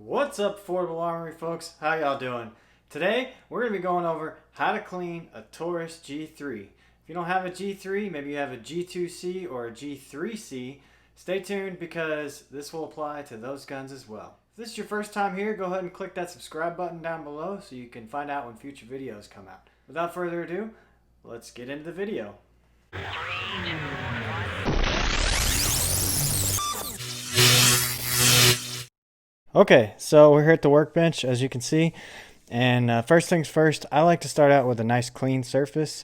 What's up, Affordable Armory folks? How y'all doing? Today we're going to be going over how to clean a Taurus G3. If you don't have a G3, maybe you have a G2C or a G3C, stay tuned because this will apply to those guns as well. If this is your first time here, go ahead and click that subscribe button down below so you can find out when future videos come out. Without further ado, let's get into the video. Okay, so we're here at the workbench, as you can see, and first things first, I like to start out with a nice clean surface,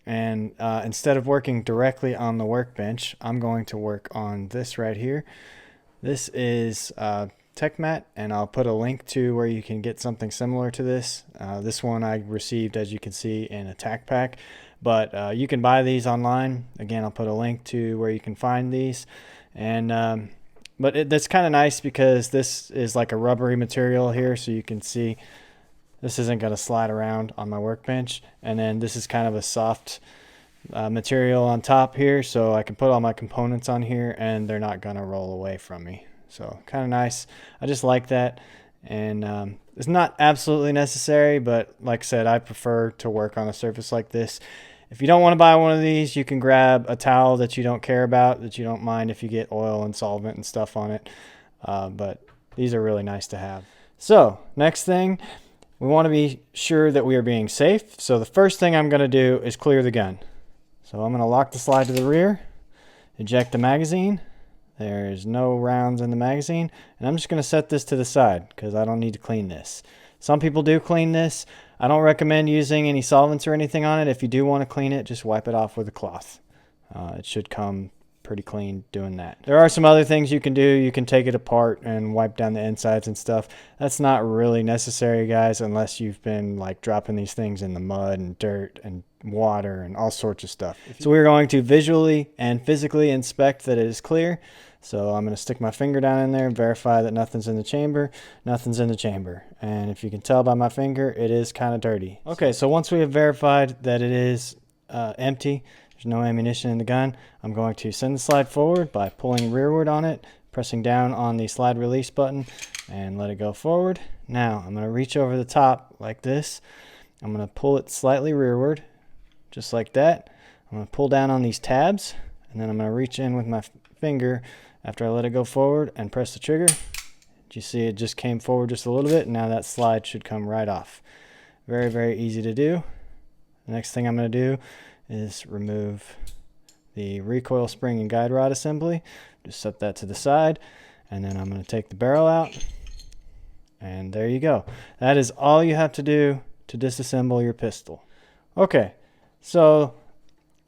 and instead of working directly on the workbench, I'm going to work on this right here. This is Techmat, and I'll put a link to where you can get something similar to this. This one I received, as you can see, in a tack pack, but you can buy these online. Again, I'll put a link to where you can find these, and but that's kind of nice because this is like a rubbery material here, so you can see this isn't going to slide around on my workbench. And then this is kind of a soft material on top here, so I can put all my components on here and they're not going to roll away from me. So kind of nice. I just like that. And it's not absolutely necessary, but like I said, I prefer to work on a surface like this. If you don't want to buy one of these, you can grab a towel that you don't care about, that you don't mind if you get oil and solvent and stuff on it. But these are really nice to have. So next thing, we want to be sure that we are being safe. So the first thing I'm going to do is clear the gun. So I'm going to lock the slide to the rear, eject the magazine. There's no rounds in the magazine. And I'm just going to set this to the side because I don't need to clean this. Some people do clean this. I don't recommend using any solvents or anything on it. If you do want to clean it, just wipe it off with a cloth. It should come pretty clean doing that. There are some other things you can do. You can take it apart and wipe down the insides and stuff. That's not really necessary, guys, unless you've been like dropping these things in the mud and dirt and water and all sorts of stuff. So we're going to visually and physically inspect that it is clear. So I'm going to stick my finger down in there and verify that nothing's in the chamber. Nothing's in the chamber. And if you can tell by my finger, it is kind of dirty. Okay, so once we have verified that it is empty, there's no ammunition in the gun, I'm going to send the slide forward by pulling rearward on it, pressing down on the slide release button, and let it go forward. Now I'm going to reach over the top like this. I'm going to pull it slightly rearward, just like that. I'm going to pull down on these tabs, and then I'm going to reach in with my finger after I let it go forward and press the trigger. You see it just came forward just a little bit, and now that slide should come right off. Very, very easy to do. The next thing I'm going to do is remove the recoil spring and guide rod assembly. Just set that to the side, and then I'm going to take the barrel out, and there you go. That is all you have to do to disassemble your pistol. Okay, so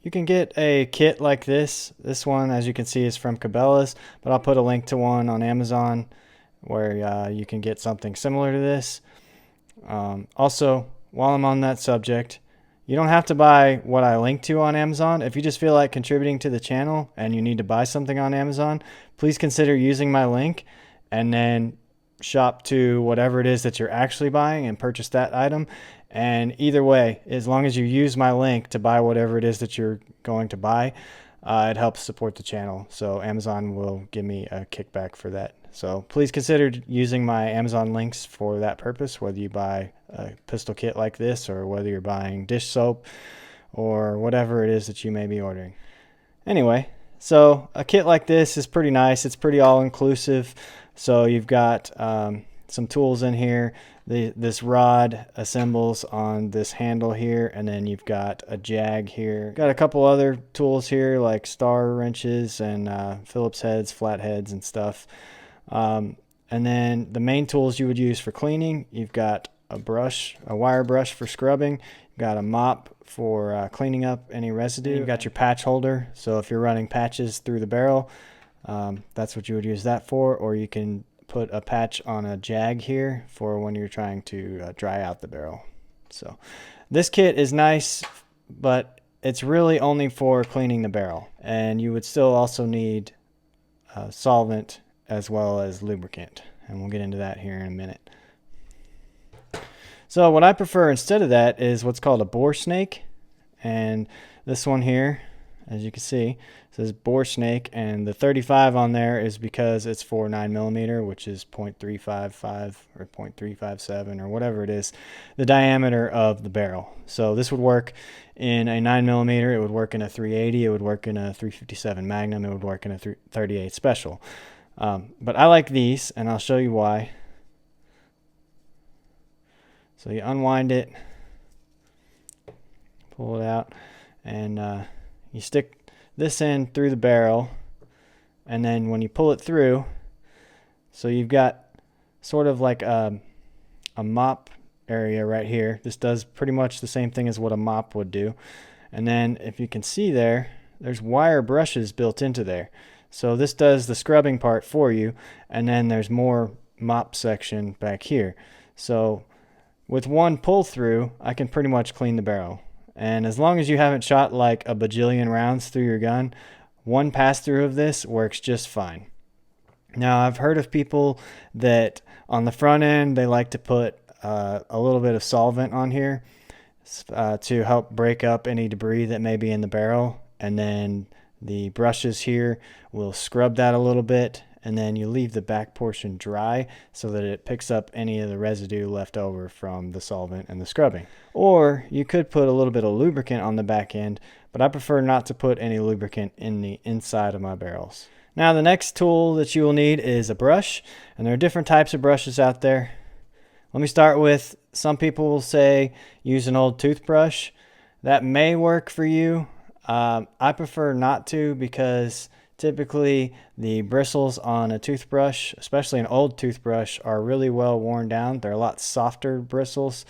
you can get a kit like this. This one, as you can see, is from Cabela's, but I'll put a link to one on Amazon where you can get something similar to this. Also, while I'm on that subject, you don't have to buy what I link to on Amazon. If you just feel like contributing to the channel and you need to buy something on Amazon, please consider using my link and then shop to whatever it is that you're actually buying and purchase that item. And either way, as long as you use my link to buy whatever it is that you're going to buy, it helps support the channel. So Amazon will give me a kickback for that. So please consider using my Amazon links for that purpose, whether you buy a pistol kit like this or whether you're buying dish soap or whatever it is that you may be ordering. Anyway, so a kit like this is pretty nice. It's pretty all-inclusive. So you've got some tools in here. This rod assembles on this handle here, and then you've got a jag here. Got a couple other tools here like star wrenches and Phillips heads, flat heads, and stuff. And then the main tools you would use for cleaning, you've got a brush, a wire brush for scrubbing. You've got a mop for cleaning up any residue. You've got your patch holder, so if you're running patches through the barrel, that's what you would use that for, or you can put a patch on a jag here for when you're trying to dry out the barrel. So this kit is nice, but it's really only for cleaning the barrel, and you would still also need solvent as well as lubricant, and we'll get into that here in a minute. So what I prefer instead of that is what's called a bore snake, and this one here as you can see. It says bore snake, and the 35 on there is because it's for 9mm, which is 0.355 or 0.357 or whatever it is, the diameter of the barrel. So this would work in a 9mm, it would work in a 380, it would work in a 357 Magnum, it would work in a 38 Special. But I like these, and I'll show you why. So you unwind it, pull it out, and you stick this in through the barrel, and then when you pull it through, so you've got sort of like a mop area right here. This does pretty much the same thing as what a mop would do. And then if you can see there, there's wire brushes built into there. So this does the scrubbing part for you, and then there's more mop section back here. So with one pull through, I can pretty much clean the barrel. And as long as you haven't shot like a bajillion rounds through your gun, one pass through of this works just fine. Now, I've heard of people that on the front end, they like to put a little bit of solvent on here to help break up any debris that may be in the barrel. And then the brushes here will scrub that a little bit, and then you leave the back portion dry so that it picks up any of the residue left over from the solvent and the scrubbing. Or you could put a little bit of lubricant on the back end, but I prefer not to put any lubricant in the inside of my barrels. Now the next tool that you will need is a brush, and there are different types of brushes out there. Let me start with, some people will say use an old toothbrush. That may work for you. I prefer not to, because typically the bristles on a toothbrush, especially an old toothbrush, are really well worn down. They're a lot softer bristles,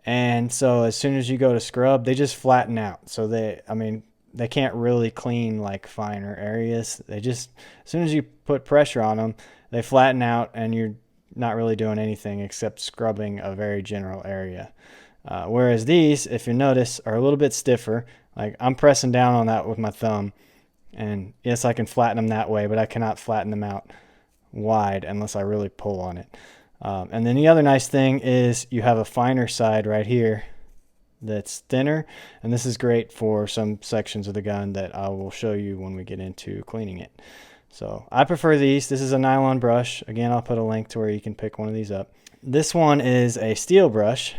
and so as soon as you go to scrub, they just flatten out. So they can't really clean like finer areas. They just, as soon as you put pressure on them, they flatten out, and you're not really doing anything except scrubbing a very general area. Whereas these, if you notice, are a little bit stiffer. Like I'm pressing down on that with my thumb, and yes, I can flatten them that way, but I cannot flatten them out wide unless I really pull on it. And then the other nice thing is you have a finer side right here that's thinner, and this is great for some sections of the gun that I will show you when we get into cleaning it. So I prefer these. This is a nylon brush. Again, I'll put a link to where you can pick one of these up. This one is a steel brush.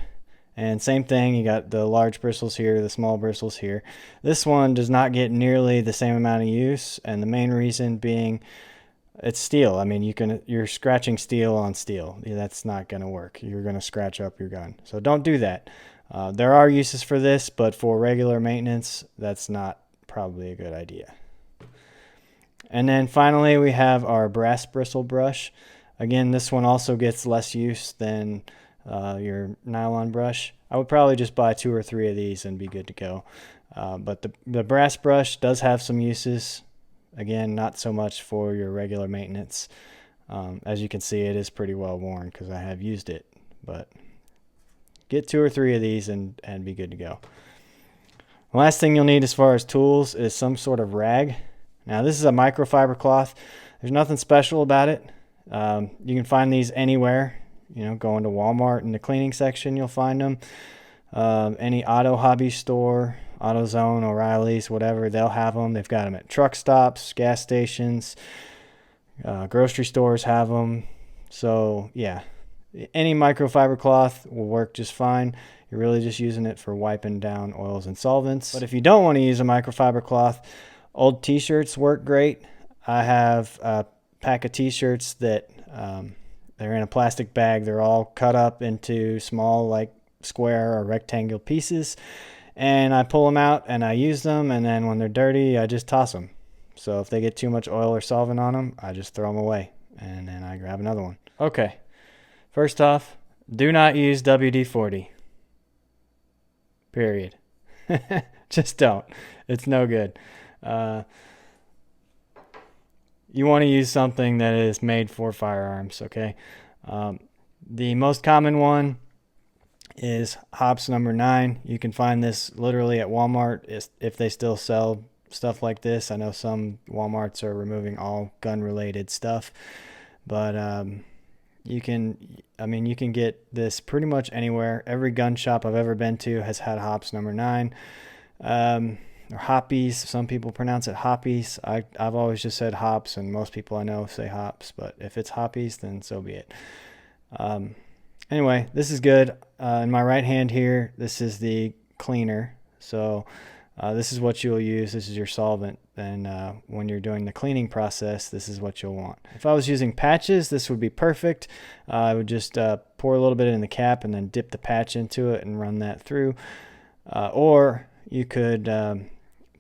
And same thing, you got the large bristles here, the small bristles here. This one does not get nearly the same amount of use, and the main reason being it's steel. I mean, you're scratching steel on steel. That's not going to work. You're going to scratch up your gun. So don't do that. There are uses for this, but for regular maintenance, that's not probably a good idea. And then finally, we have our brass bristle brush. Again, this one also gets less use than your nylon brush. I would probably just buy 2 or 3 of these and be good to go. But the brass brush does have some uses. Again, not so much for your regular maintenance. As you can see, it is pretty well worn because I have used it. But get 2 or 3 of these and be good to go. The last thing you'll need as far as tools is some sort of rag. Now this is a microfiber cloth. There's nothing special about it. You can find these anywhere. You know, going to Walmart in the cleaning section, you'll find them. Any auto hobby store, AutoZone, O'Reilly's, whatever, they'll have them. They've got them at truck stops, gas stations, grocery stores have them. So yeah, any microfiber cloth will work just fine. You're really just using it for wiping down oils and solvents. But if you don't want to use a microfiber cloth, old t-shirts work great. I have a pack of t-shirts that they're in a plastic bag. They're all cut up into small, like square or rectangle pieces, and I pull them out and I use them, and then when they're dirty, I just toss them. So if they get too much oil or solvent on them, I just throw them away, and then I grab another one. Okay, first off, do not use WD-40. Period. Just don't. It's no good. You want to use something that is made for firearms, okay? The most common one is hops number 9. You can find this literally at Walmart if they still sell stuff like this. I know some Walmarts are removing all gun-related stuff, but you can get this pretty much anywhere. Every gun shop I've ever been to has had hops number 9. or hoppies. Some people pronounce it hoppies. I've always just said hops, and most people I know say hops, but if it's hoppies, then so be it. Anyway, this is good. In my right hand here, this is the cleaner. So this is what you'll use. This is your solvent. And when you're doing the cleaning process, this is what you'll want. If I was using patches, this would be perfect. I would just pour a little bit in the cap and then dip the patch into it and run that through. Or you could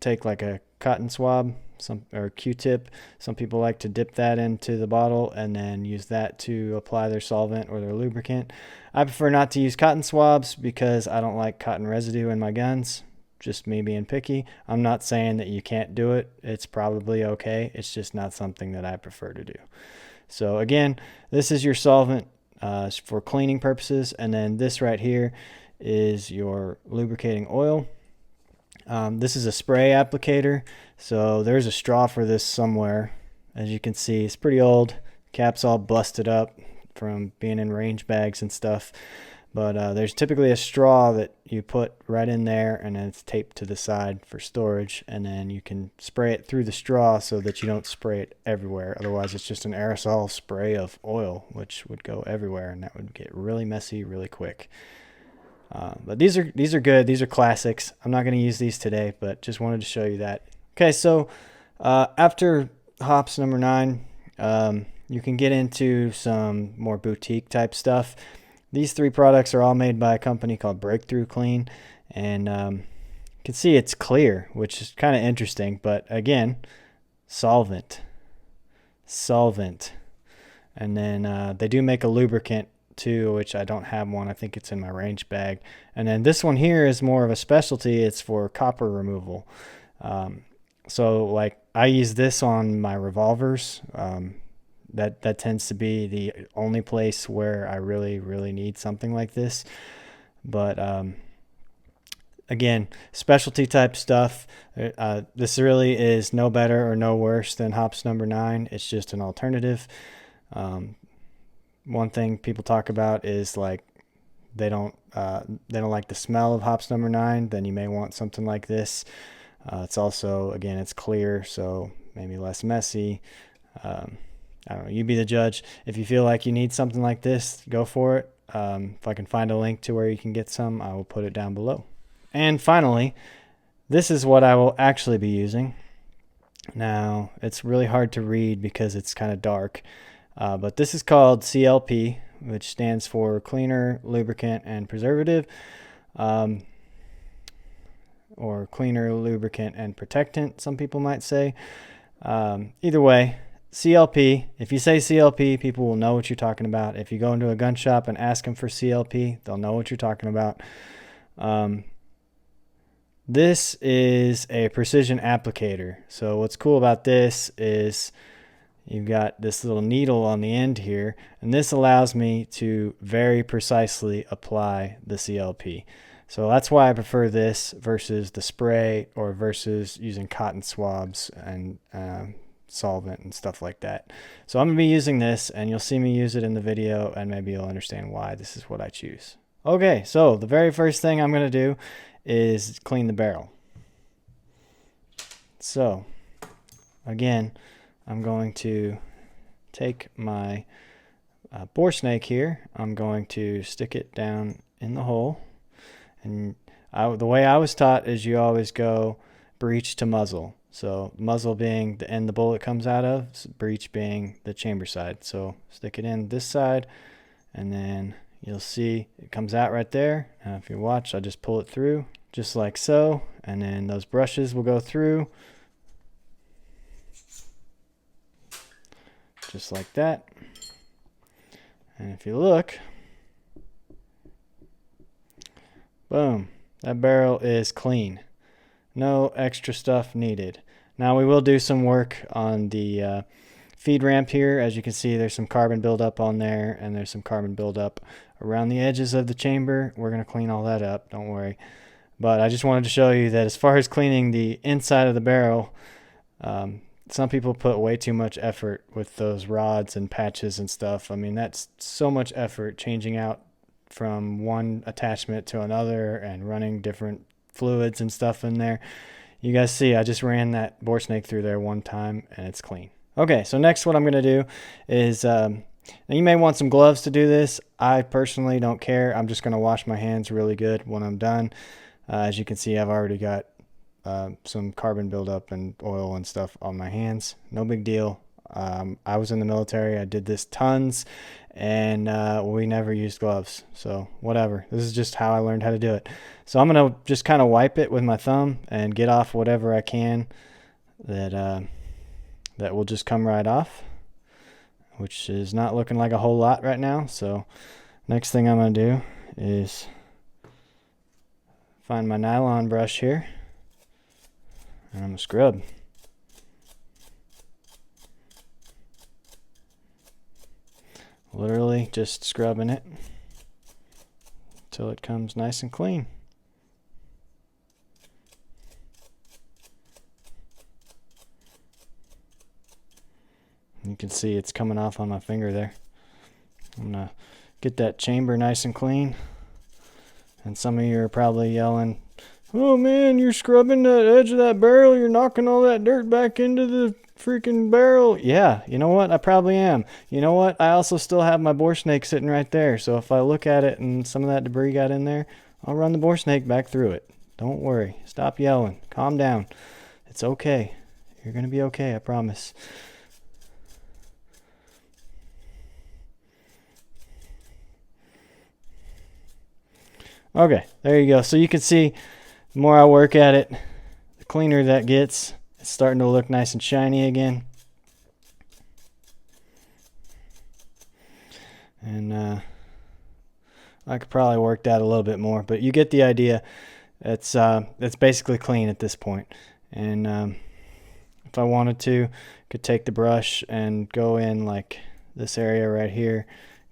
take like a cotton swab or Q-tip. Some people like to dip that into the bottle and then use that to apply their solvent or their lubricant. I prefer not to use cotton swabs because I don't like cotton residue in my guns. Just me being picky. I'm not saying that you can't do it. It's probably okay. It's just not something that I prefer to do. So again, this is your solvent for cleaning purposes, and then this right here is your lubricating oil. This is a spray applicator, so there's a straw for this somewhere. As you can see, it's pretty old. Cap's all busted up from being in range bags and stuff. But there's typically a straw that you put right in there, and then it's taped to the side for storage, and then you can spray it through the straw so that you don't spray it everywhere. Otherwise, it's just an aerosol spray of oil, which would go everywhere, and that would get really messy really quick. But these are good. These are classics. I'm not going to use these today, but just wanted to show you that. Okay, so after hops number 9, you can get into some more boutique type stuff. These 3 products are all made by a company called Breakthrough Clean, and you can see it's clear, which is kind of interesting. But again, solvent, and then they do make a lubricant too, which I don't have one. I think it's in my range bag. And then this one here is more of a specialty. It's for copper removal. So like I use this on my revolvers. That tends to be the only place where I really need something like this. But again, specialty type stuff. This really is no better or no worse than hops number 9. It's just an alternative. One thing people talk about is like they don't like the smell of hops number 9. Then you may want something like this. It's also, again, it's clear, so maybe less messy. I don't know, you be the judge. If you feel like you need something like this, go for it. If I can find a link to where you can get some, I will put it down below. And finally, this is what I will actually be using. Now, it's really hard to read because it's kind of dark, but this is called CLP, which stands for Cleaner, Lubricant, and Preservative, or Cleaner, Lubricant, and Protectant, some people might say. Either way, CLP, if you say CLP, people will know what you're talking about. If you go into a gun shop and ask them for CLP, they'll know what you're talking about. This is a precision applicator. So what's cool about this is you've got this little needle on the end here, and this allows me to very precisely apply the CLP. So that's why I prefer this versus the spray or versus using cotton swabs and solvent and stuff like that. So I'm going to be using this, and you'll see me use it in the video, and maybe you'll understand why this is what I choose. Okay, so the very first thing I'm going to do is clean the barrel. So again, I'm going to take my bore snake here. I'm going to stick it down in the hole, and the way I was taught is you always go breech to muzzle. So muzzle being the end the bullet comes out of, breech being the chamber side. So stick it in this side, and then you'll see it comes out right there. If you watch, I'll just pull it through just like so, and then those brushes will go through just like that. And if you look, boom, that barrel is clean. No extra stuff needed. Now we will do some work on the feed ramp here. As you can see, there's some carbon buildup on there, and there's some carbon buildup around the edges of the chamber. We're going to clean all that up, don't worry. But I just wanted to show you that as far as cleaning the inside of the barrel, some people put way too much effort with those rods and patches and stuff. I mean, that's so much effort changing out from one attachment to another and running different fluids and stuff in there. you guys see I just ran that bore snake through there one time and it's clean. Okay, so next what I'm going to do is, now you may want some gloves to do this. I personally don't care. I'm just going to wash my hands really good when I'm done. As you can see, I've already got some carbon buildup and oil and stuff on my hands. No big deal. I was in the military. I did this tons, and we never used gloves. So whatever. This is just how I learned how to do it. So I'm going to just kind of wipe it with my thumb and get off whatever I can that will just come right off, which is not looking like a whole lot right now. So next thing I'm going to do is find my nylon brush here, and I'm going to scrub. Literally just scrubbing it until it comes nice and clean. You can see it's coming off on my finger there. I'm going to get that chamber nice and clean. And some of you are probably yelling, "Oh man, you're scrubbing that edge of that barrel. You're knocking all that dirt back into the freaking barrel." Yeah, you know what? I probably am. You know what? I also still have my bore snake sitting right there. So if I look at it and some of that debris got in there, I'll run the bore snake back through it. Don't worry. Stop yelling. Calm down. It's okay. You're going to be okay, I promise. Okay, there you go. So you can see the more I work at it, the cleaner that gets. It's starting to look nice and shiny again. And I could probably work that a little bit more, but you get the idea. It's basically clean at this point. And if I wanted to, I could take the brush and go in like this area right here,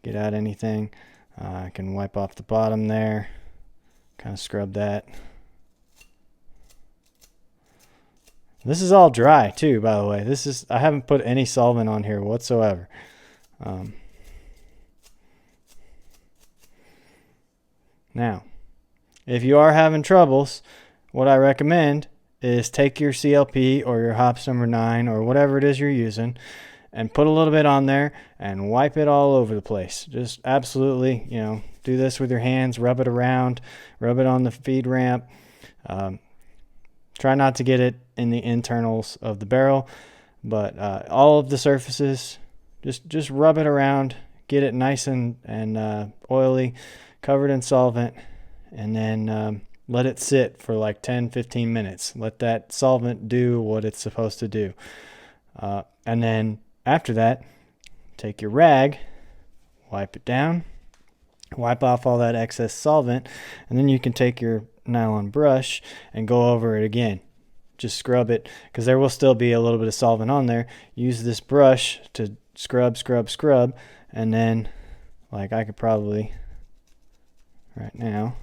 get out anything. I can wipe off the bottom there. Kind of scrub that. This is all dry too, by the way. I haven't put any solvent on here whatsoever. Now, if you are having troubles, what I recommend is take your CLP or your hops number 9 or whatever it is you're using and put a little bit on there and wipe it all over the place. Just absolutely, do this with your hands, rub it around, rub it on the feed ramp. Try not to get it in the internals of the barrel, but all of the surfaces, just rub it around, get it nice and oily, covered in solvent, and then let it sit for like 10-15 minutes. Let that solvent do what it's supposed to do. And then after that, take your rag, wipe it down, wipe off all that excess solvent, and then you can take your nylon brush and go over it again. Just scrub it, because there will still be a little bit of solvent on there. Use this brush to scrub, and then, like, I could probably right now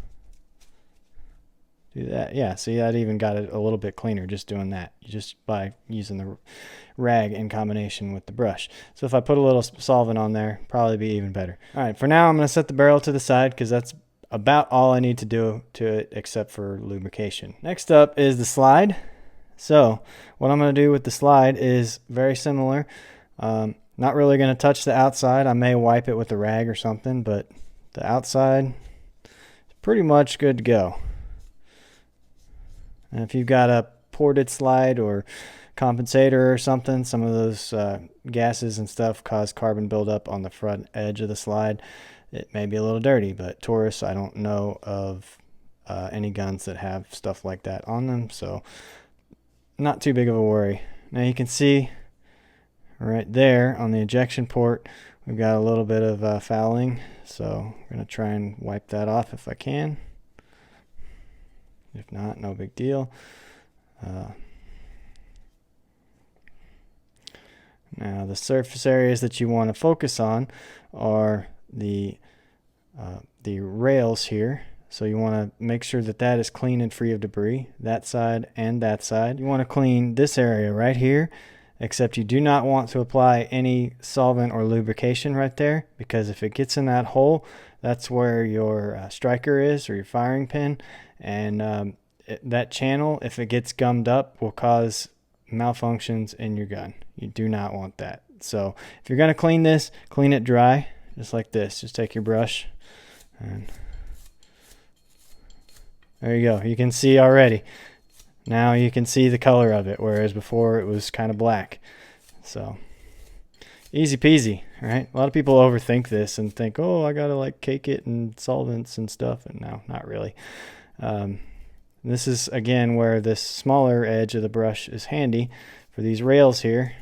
do that. Yeah, see, that even got it a little bit cleaner just doing that, just by using the rag in combination with the brush. So if I put a little solvent on there, probably be even better. All right, for now I'm going to set the barrel to the side because that's about all I need to do to it except for lubrication. Next up is the slide. So what I'm going to do with the slide is very similar. Not really going to touch the outside. I may wipe it with a rag or something, but the outside is pretty much good to go. And if you've got a ported slide or compensator or something, some of those gases and stuff cause carbon buildup on the front edge of the slide. It may be a little dirty, but Taurus, I don't know of any guns that have stuff like that on them, so not too big of a worry. Now you can see right there on the ejection port, we've got a little bit of fouling, so I'm going to try and wipe that off if I can. If not, no big deal. Now the surface areas that you want to focus on are the rails here. So you want to make sure that that is clean and free of debris, that side and that side. You want to clean this area right here, except you do not want to apply any solvent or lubrication right there, because if it gets in that hole, that's where your striker is, or your firing pin, and that channel, if it gets gummed up, will cause malfunctions in your gun. You do not want that. So if you're going to clean this, clean it dry, just like this. Just take your brush and there you go. You can see already. Now you can see the color of it, whereas before it was kind of black. So easy peasy, right? A lot of people overthink this and think, oh, I gotta like cake it in solvents and stuff, and no, not really. This is again where this smaller edge of the brush is handy for these rails here.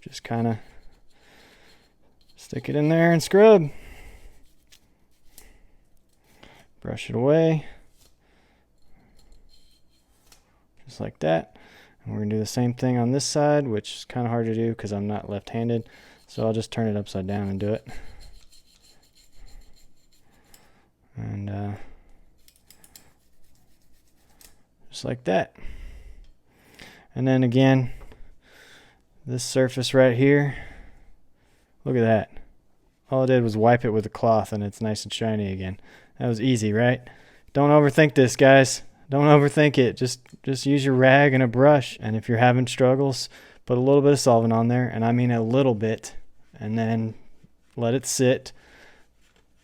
Just kind of stick it in there and scrub. Brush it away. Just like that. And we're going to do the same thing on this side, which is kind of hard to do because I'm not left-handed. So I'll just turn it upside down and do it. And just like that. And then again, this surface right here, look at that. All I did was wipe it with a cloth and it's nice and shiny again. That was easy, right? Don't overthink this, guys. Don't overthink it. Just use your rag and a brush. And if you're having struggles, put a little bit of solvent on there, and I mean a little bit, and then let it sit,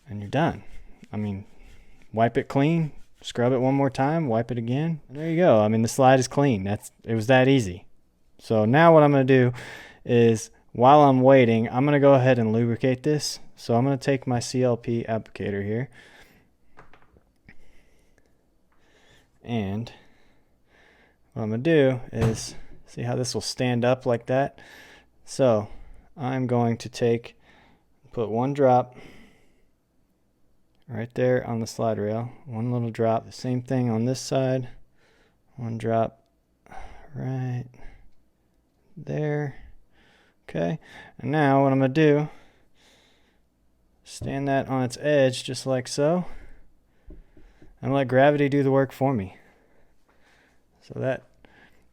and you're done. I mean, wipe it clean, scrub it one more time, wipe it again, and there you go. I mean, the slide is clean. It was that easy. So now what I'm going to do is, while I'm waiting, I'm going to go ahead and lubricate this. So I'm going to take my CLP applicator here. And what I'm going to do is, see how this will stand up like that? So I'm going to put one drop right there on the slide rail. One little drop. The same thing on this side. One drop right there. Okay. And now what I'm going to do, stand that on its edge just like so. And let gravity do the work for me. So that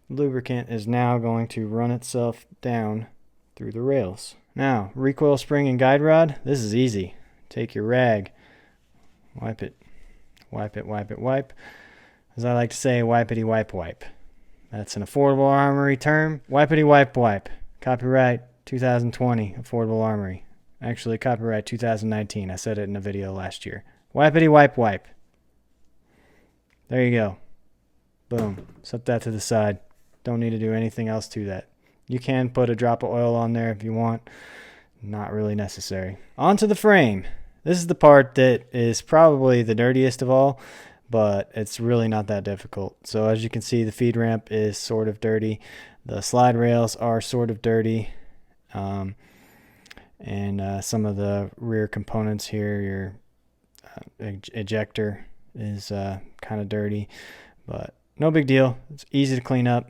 lubricant is now going to run itself down through the rails. Now, recoil spring and guide rod, this is easy. Take your rag, wipe it, wipe it, wipe it, wipe. As I like to say, wipety wipe wipe. That's an affordable Armory term. Wipety wipe wipe. Copyright 2020, affordable Armory. Actually, copyright 2019. I said it in a video last year. Wipety wipe wipe. There you go. Boom. Set that to the side. Don't need to do anything else to that. You can put a drop of oil on there if you want. Not really necessary. Onto the frame. This is the part that is probably the dirtiest of all, but it's really not that difficult. So as you can see, the feed ramp is sort of dirty. The slide rails are sort of dirty. And some of the rear components here, your ejector is kind of dirty, but no big deal. It's easy to clean up.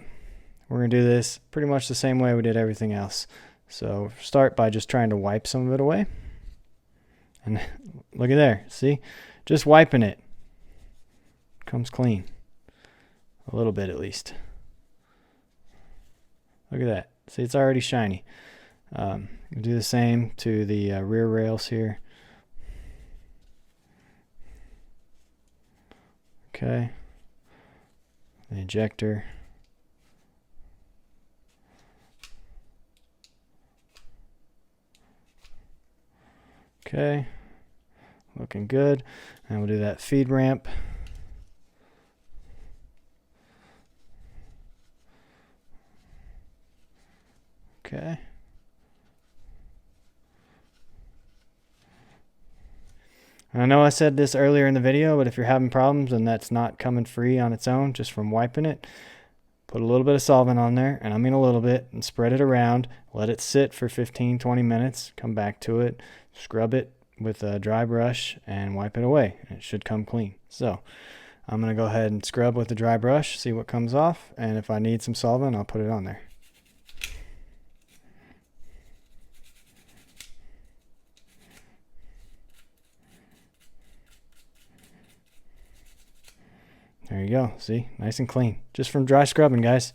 We're going to do this pretty much the same way we did everything else. So start by just trying to wipe some of it away. And look at there. See? Just wiping it. Comes clean. A little bit at least. Look at that. See, it's already shiny. Do the same to the rear rails here. Okay. The ejector. Okay. Looking good. And we'll do that feed ramp. Okay. I know I said this earlier in the video, but if you're having problems and that's not coming free on its own just from wiping it, put a little bit of solvent on there, and I mean a little bit, and spread it around. Let it sit for 15-20 minutes. Come back to it, scrub it with a dry brush, and wipe it away. It should come clean. So I'm going to go ahead and scrub with the dry brush, see what comes off, and if I need some solvent, I'll put it on there. There you go. See? Nice and clean. Just from dry scrubbing, guys.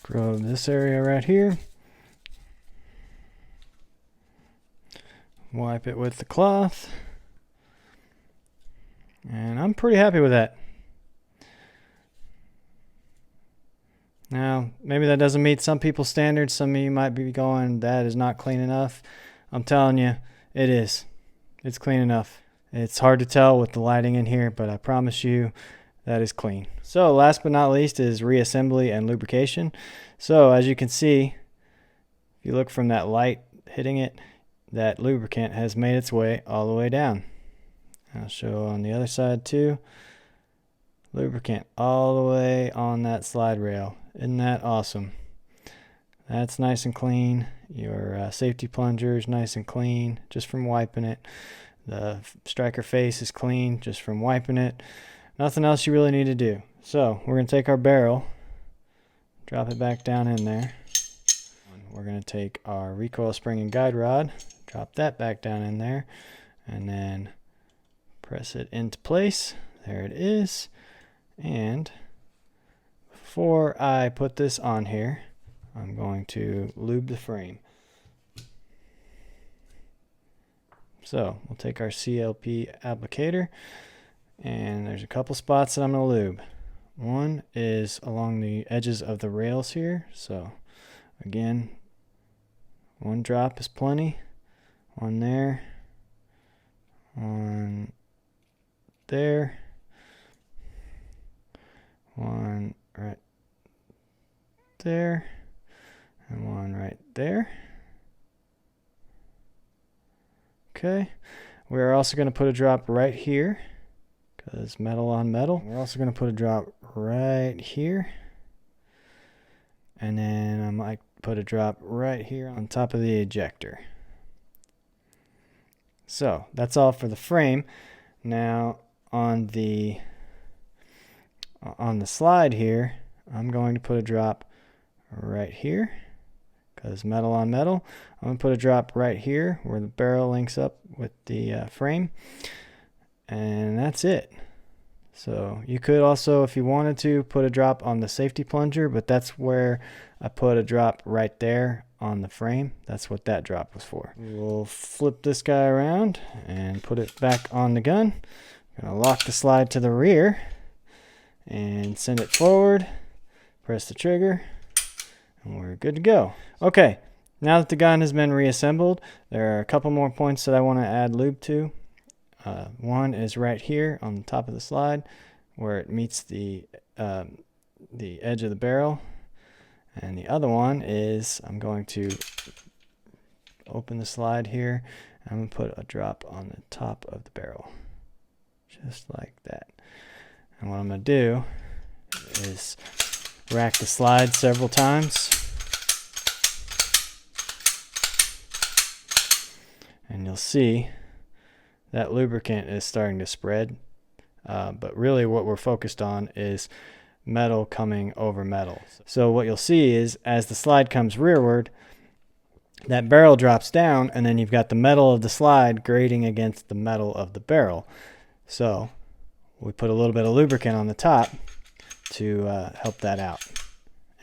Scrub this area right here. Wipe it with the cloth. And I'm pretty happy with that. Now, maybe that doesn't meet some people's standards. Some of you might be going, that is not clean enough. I'm telling you, it is. It's clean enough. It's hard to tell with the lighting in here, but I promise you that is clean. So last but not least is reassembly and lubrication. So as you can see, if you look from that light hitting it, that lubricant has made its way all the way down. I'll show on the other side too. Lubricant all the way on that slide rail. Isn't that awesome? That's nice and clean. Your safety plunger is nice and clean just from wiping it. The striker face is clean just from wiping it. Nothing else you really need to do. So we're going to take our barrel, drop it back down in there. We're going to take our recoil spring and guide rod, drop that back down in there, and then press it into place. There it is. And before I put this on here, I'm going to lube the frame. So we'll take our CLP applicator, and there's a couple spots that I'm going to lube. One is along the edges of the rails here. So again, one drop is plenty. One there, one there, one right there, and one right there. Okay, we're also going to put a drop right here because metal on metal. We're also going to put a drop right here, and then I might put a drop right here on top of the ejector. So that's all for the frame. Now on the slide here, I'm going to put a drop right here because metal on metal. I'm going to put a drop right here where the barrel links up with the frame, and that's it. So you could also, if you wanted to, put a drop on the safety plunger, but that's where I put a drop right there on the frame. That's what that drop was for. We'll flip this guy around and put it back on the gun. I'm going to lock the slide to the rear and send it forward. Press the trigger, and we're good to go. Okay, now that the gun has been reassembled, there are a couple more points that I want to add lube to. One is right here on the top of the slide where it meets the edge of the barrel. And the other one is I'm going to open the slide here. I'm going to put a drop on the top of the barrel. Just like that. And what I'm going to do is rack the slide several times. And you'll see that lubricant is starting to spread. But really what we're focused on is metal coming over metal. So what you'll see is as the slide comes rearward, that barrel drops down, and then you've got the metal of the slide grating against the metal of the barrel. So we put a little bit of lubricant on the top to help that out.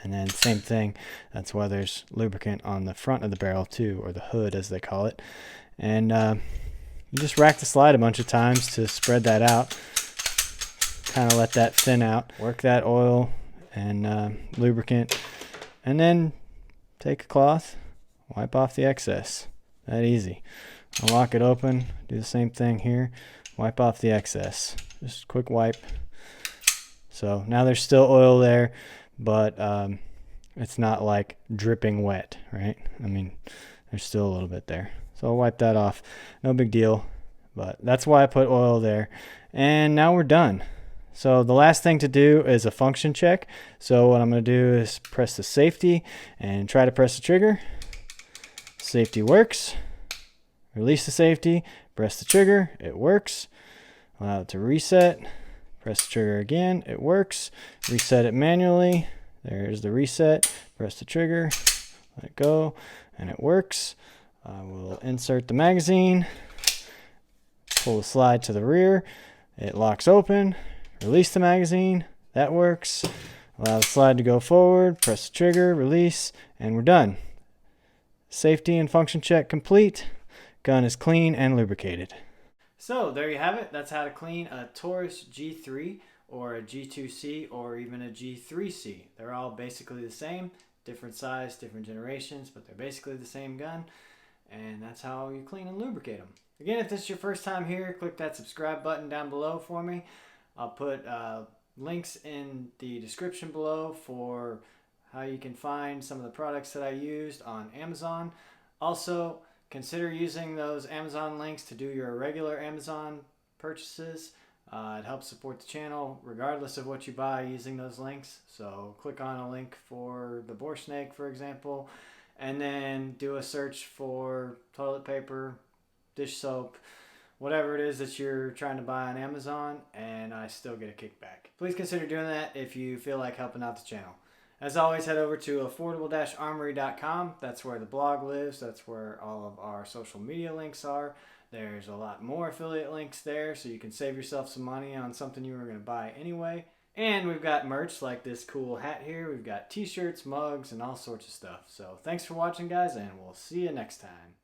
And then same thing, that's why there's lubricant on the front of the barrel too, or the hood as they call it. And you just rack the slide a bunch of times to spread that out. Kind of let that thin out, work that oil and lubricant, and then take a cloth, wipe off the excess. That easy. I'll lock it open, do the same thing here, wipe off the excess. Just a quick wipe. So now there's still oil there, but it's not like dripping wet, right? I mean, there's still a little bit there. So I'll wipe that off. No big deal, but that's why I put oil there. And now we're done. So the last thing to do is a function check. So what I'm going to do is press the safety and try to press the trigger. Safety works. Release the safety, press the trigger, it works. Allow it to reset, press the trigger again, it works. Reset it manually, there's the reset, press the trigger, let it go, and it works. I will insert the magazine, pull the slide to the rear, it locks open. Release the magazine, that works. Allow the slide to go forward, press the trigger, release, and we're done. Safety and function check complete. Gun is clean and lubricated. So there you have it. That's how to clean a Taurus G3 or a G2C or even a G3C. They're all basically the same, different size, different generations, but they're basically the same gun. And that's how you clean and lubricate them. Again, if this is your first time here, click that subscribe button down below for me. I'll put links in the description below for how you can find some of the products that I used on Amazon. Also, consider using those Amazon links to do your regular Amazon purchases. It helps support the channel regardless of what you buy using those links. So click on a link for the boar snake, for example, and then do a search for toilet paper, dish soap, whatever it is that you're trying to buy on Amazon, and I still get a kickback. Please consider doing that if you feel like helping out the channel. As always, head over to affordable-armory.com. That's where the blog lives. That's where all of our social media links are. There's a lot more affiliate links there, so you can save yourself some money on something you were going to buy anyway. And we've got merch like this cool hat here. We've got t-shirts, mugs, and all sorts of stuff. So thanks for watching, guys, and we'll see you next time.